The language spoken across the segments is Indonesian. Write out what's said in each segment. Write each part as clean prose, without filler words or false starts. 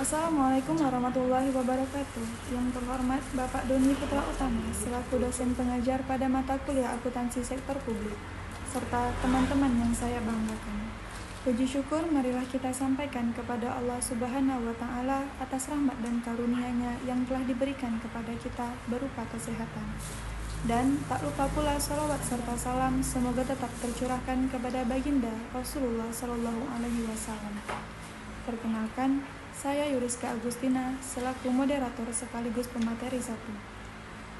Assalamualaikum warahmatullahi wabarakatuh. Yang terhormat Bapak Doni Putra Utama selaku dosen pengajar pada mata kuliah akuntansi sektor publik, serta teman-teman yang saya banggakan. Puji syukur marilah kita sampaikan kepada Allah Subhanahu wa Ta'ala atas rahmat dan karunia-Nya yang telah diberikan kepada kita berupa kesehatan. Dan tak lupa pula salawat serta salam semoga tetap tercurahkan kepada baginda Rasulullah Shallallahu Alaihi Wasallam. Perkenalkan, saya Yuriska Agustina selaku moderator sekaligus pemateri 1.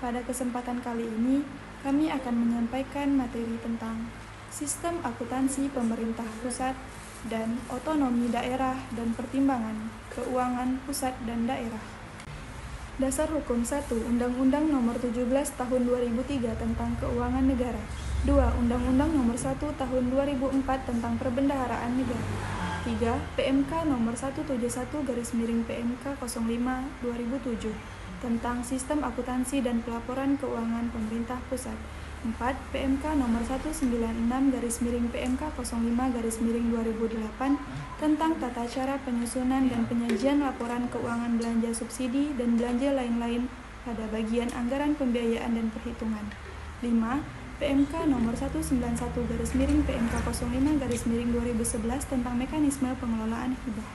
Pada kesempatan kali ini, kami akan menyampaikan materi tentang sistem akuntansi pemerintah pusat dan otonomi daerah dan pertimbangan keuangan pusat dan daerah. Dasar Hukum 1 Undang-Undang Nomor 17 Tahun 2003 tentang Keuangan Negara. 2. Undang-Undang Nomor 1 Tahun 2004 tentang Perbendaharaan Negara. 3. PMK Nomor 171/PMK 05/2007 tentang Sistem Akuntansi dan Pelaporan Keuangan Pemerintah Pusat. 4. PMK Nomor 196/PMK 05/2008 tentang tata cara penyusunan dan penyajian laporan keuangan belanja subsidi dan belanja lain-lain pada bagian anggaran pembiayaan dan perhitungan. 5. PMK Nomor 191/PMK 05/2011 tentang mekanisme pengelolaan hibah.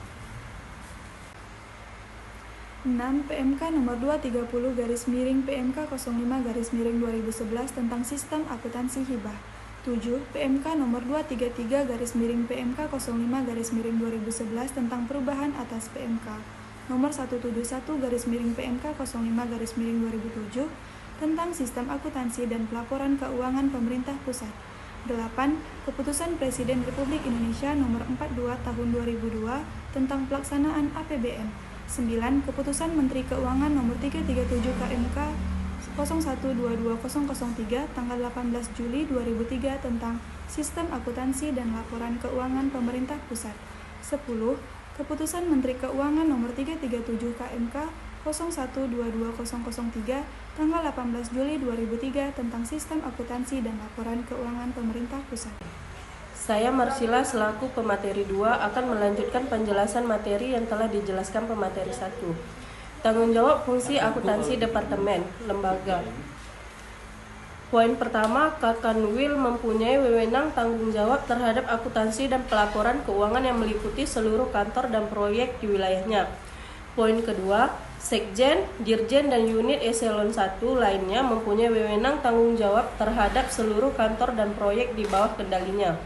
6. PMK Nomor 230/PMK 05/2011 tentang sistem akuntansi hibah. 7. PMK Nomor 233/PMK 05/2011 tentang perubahan atas PMK Nomor 171/PMK 05/2007 tentang sistem akuntansi dan pelaporan keuangan pemerintah pusat. 8. Keputusan Presiden Republik Indonesia Nomor 42 Tahun 2002 tentang pelaksanaan APBN. 9. Keputusan Menteri Keuangan Nomor 337 KMK 0122-003 tanggal 18 Juli 2003 tentang sistem akuntansi dan laporan keuangan pemerintah pusat. 10. Keputusan Menteri Keuangan Nomor 337 KMK 0122-003 tanggal 18 Juli 2003 tentang sistem akuntansi dan laporan keuangan pemerintah pusat. Saya Marsila selaku pemateri 2 akan melanjutkan penjelasan materi yang telah dijelaskan pemateri 1. Tanggung jawab fungsi akuntansi departemen, lembaga. Poin pertama, Kakanwil mempunyai wewenang tanggung jawab terhadap akuntansi dan pelaporan keuangan yang meliputi seluruh kantor dan proyek di wilayahnya. Poin kedua, Sekjen, Dirjen, dan unit eselon 1 lainnya mempunyai wewenang tanggung jawab terhadap seluruh kantor dan proyek di bawah kendalinya.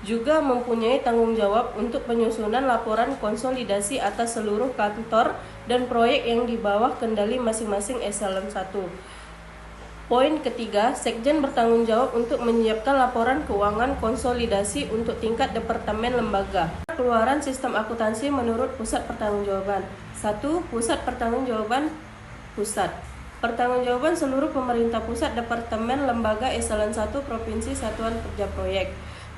Juga mempunyai tanggung jawab untuk penyusunan laporan konsolidasi atas seluruh kantor dan proyek yang di bawah kendali masing-masing eselon 1. Poin ketiga, Sekjen bertanggung jawab untuk menyiapkan laporan keuangan konsolidasi untuk tingkat departemen lembaga. Keluaran sistem akuntansi menurut pusat pertanggungjawaban. 1. Pusat pertanggungjawaban pusat. Pertanggungjawaban seluruh pemerintah pusat, departemen, lembaga, eselon 1, provinsi, satuan kerja proyek.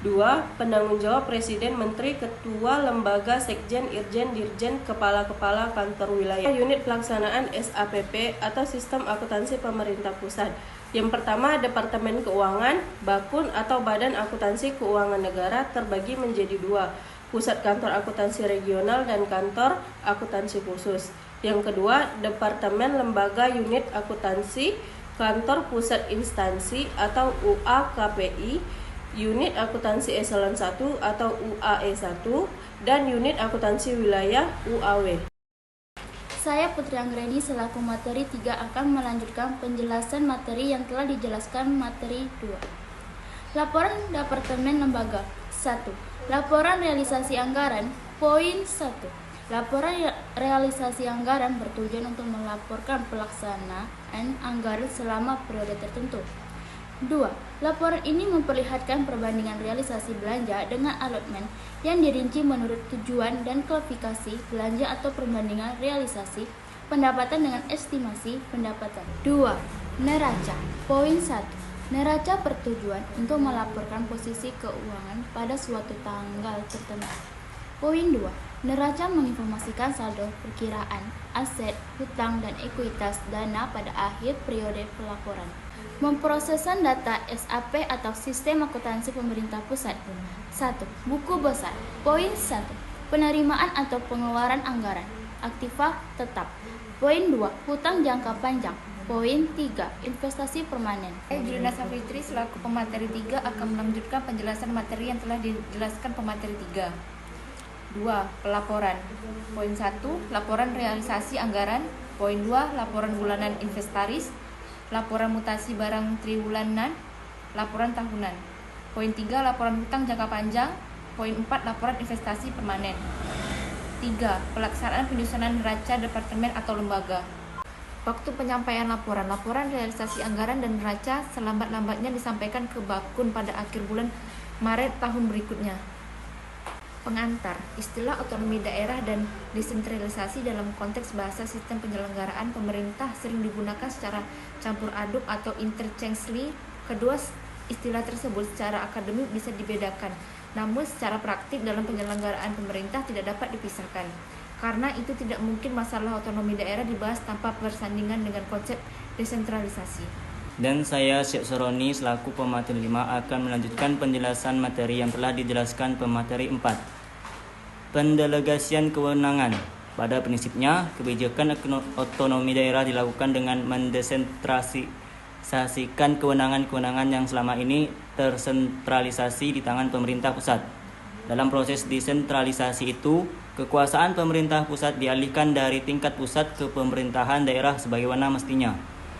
2. Penanggung jawab Presiden, Menteri, Ketua Lembaga, Sekjen, Irjen, Dirjen, Kepala-Kepala Kantor Wilayah. Unit pelaksanaan SAPP atau Sistem Akuntansi Pemerintah Pusat. Yang pertama, Departemen Keuangan, Bakun atau Badan Akuntansi Keuangan Negara terbagi menjadi 2. Pusat Kantor Akuntansi Regional dan Kantor Akuntansi Khusus. Yang kedua, Departemen Lembaga Unit Akuntansi, Kantor Pusat Instansi atau UAKPI, Unit Akuntansi Eselon 1 atau UAE1, dan Unit Akuntansi Wilayah UAW. Saya Putri Anggreni selaku materi 3 akan melanjutkan penjelasan materi yang telah dijelaskan materi 2. Laporan Departemen Lembaga. 1. Laporan realisasi anggaran. Poin 1. Laporan realisasi anggaran bertujuan untuk melaporkan pelaksanaan anggaran selama periode tertentu. 2. Laporan ini memperlihatkan perbandingan realisasi belanja dengan allotment yang dirinci menurut tujuan dan kualifikasi belanja atau perbandingan realisasi pendapatan dengan estimasi pendapatan. 2. Neraca. Poin 1. Neraca bertujuan untuk melaporkan posisi keuangan pada suatu tanggal tertentu. Poin 2. Neraca menginformasikan saldo perkiraan, aset, hutang, dan ekuitas dana pada akhir periode pelaporan. Memprosesan data SAP atau Sistem Akuntansi Pemerintah Pusat. 1. Buku besar. Poin 1. Penerimaan atau pengeluaran anggaran. aktiva tetap. Poin 2, hutang jangka panjang. Poin 3, investasi permanen. Saya Julina Safitri selaku pemateri 3 akan melanjutkan penjelasan materi yang telah dijelaskan pemateri 3. 2. Pelaporan. Poin 1, laporan realisasi anggaran. Poin 2, laporan bulanan inventaris. Laporan mutasi barang triwulanan. Laporan tahunan. Poin 3, laporan hutang jangka panjang. Poin 4, laporan investasi permanen. 3. Pelaksanaan penyusunan neraca departemen atau lembaga. Waktu penyampaian laporan realisasi anggaran dan neraca selambat-lambatnya disampaikan ke Bakun pada akhir bulan Maret tahun berikutnya. Pengantar, istilah otonomi daerah dan desentralisasi dalam konteks bahasa sistem penyelenggaraan pemerintah sering digunakan secara campur aduk atau interchangeably. Kedua istilah tersebut secara akademik bisa dibedakan, namun secara praktik dalam penyelenggaraan pemerintah tidak dapat dipisahkan. Karena itu tidak mungkin masalah otonomi daerah dibahas tanpa bersandingan dengan konsep desentralisasi. Dan saya Syekh Soroni selaku pemateri 5 akan melanjutkan penjelasan materi yang telah dijelaskan pemateri 4. Pendelegasian kewenangan. Pada prinsipnya, kebijakan otonomi daerah dilakukan dengan mendesentralisasikan kewenangan-kewenangan yang selama ini tersentralisasi di tangan pemerintah pusat. Dalam proses desentralisasi itu, kekuasaan pemerintah pusat dialihkan dari tingkat pusat ke pemerintahan daerah sebagaimana mestinya,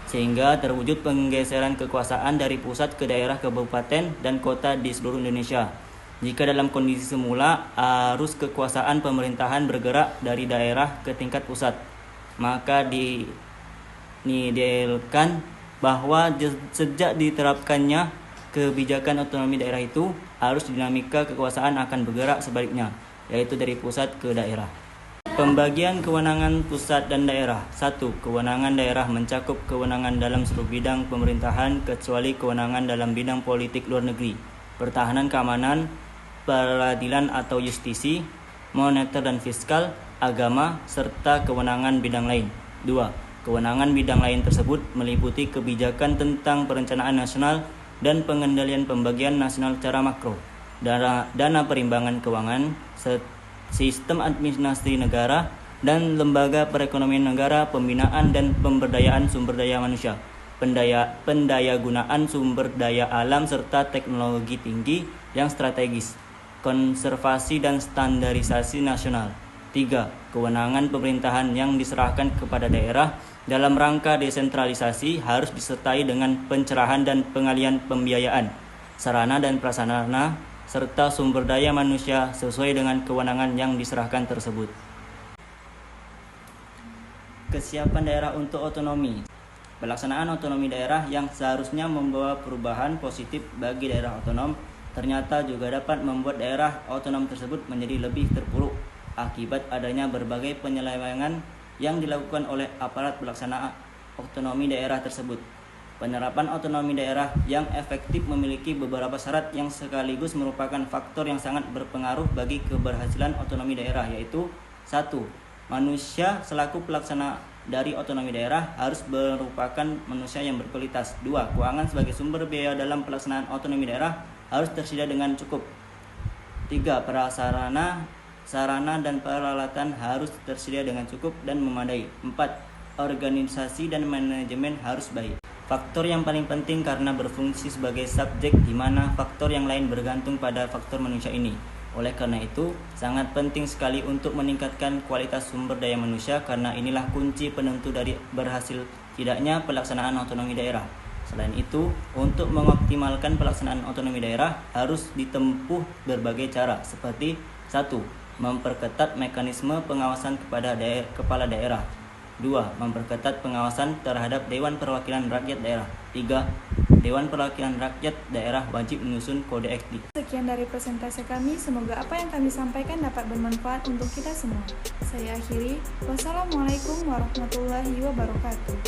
sehingga terwujud penggeseran kekuasaan dari pusat ke daerah, kabupaten, dan kota di seluruh Indonesia. Jika dalam kondisi semula arus kekuasaan pemerintahan bergerak dari daerah ke tingkat pusat, maka dinidelkan bahwa sejak diterapkannya kebijakan otonomi daerah itu, arus dinamika kekuasaan akan bergerak sebaliknya, yaitu dari pusat ke daerah. Pembagian kewenangan pusat dan daerah. 1. Kewenangan daerah mencakup kewenangan dalam seluruh bidang pemerintahan kecuali kewenangan dalam bidang politik luar negeri, pertahanan keamanan, peradilan atau justisi, moneter dan fiskal, agama, serta kewenangan bidang lain. 2. Kewenangan bidang lain tersebut meliputi kebijakan tentang perencanaan nasional dan pengendalian pembagian nasional secara makro, dana perimbangan keuangan, sistem administrasi negara, dan lembaga perekonomian negara, pembinaan dan pemberdayaan sumber daya manusia, pendayagunaan sumber daya alam serta teknologi tinggi yang strategis, konservasi dan standarisasi nasional. 3. Kewenangan pemerintahan yang diserahkan kepada daerah dalam rangka desentralisasi harus disertai dengan pencerahan dan pengalian pembiayaan, sarana dan prasarana, serta sumber daya manusia sesuai dengan kewenangan yang diserahkan tersebut. Kesiapan daerah untuk otonomi. Pelaksanaan otonomi daerah yang seharusnya membawa perubahan positif bagi daerah otonom ternyata juga dapat membuat daerah otonom tersebut menjadi lebih terpuruk akibat adanya berbagai penyelewengan yang dilakukan oleh aparat pelaksana otonomi daerah tersebut. Penerapan otonomi daerah yang efektif memiliki beberapa syarat yang sekaligus merupakan faktor yang sangat berpengaruh bagi keberhasilan otonomi daerah, yaitu 1. Manusia selaku pelaksana dari otonomi daerah harus merupakan manusia yang berkualitas. 2. Keuangan sebagai sumber biaya dalam pelaksanaan otonomi daerah harus tersedia dengan cukup. 3. Sarana dan peralatan harus tersedia dengan cukup dan memadai. 4. Organisasi dan manajemen harus baik. Faktor yang paling penting karena berfungsi sebagai subjek di mana faktor yang lain bergantung pada faktor manusia ini. Oleh karena itu, sangat penting sekali untuk meningkatkan kualitas sumber daya manusia karena inilah kunci penentu dari berhasil tidaknya pelaksanaan otonomi daerah. Selain itu, untuk mengoptimalkan pelaksanaan otonomi daerah harus ditempuh berbagai cara seperti 1. Memperketat mekanisme pengawasan kepada kepala daerah. 2. Memperketat pengawasan terhadap Dewan Perwakilan Rakyat Daerah. 3. Dewan Perwakilan Rakyat Daerah wajib menyusun kode etik. Sekian dari presentasi kami, semoga apa yang kami sampaikan dapat bermanfaat untuk kita semua. Saya akhiri, wassalamualaikum warahmatullahi wabarakatuh.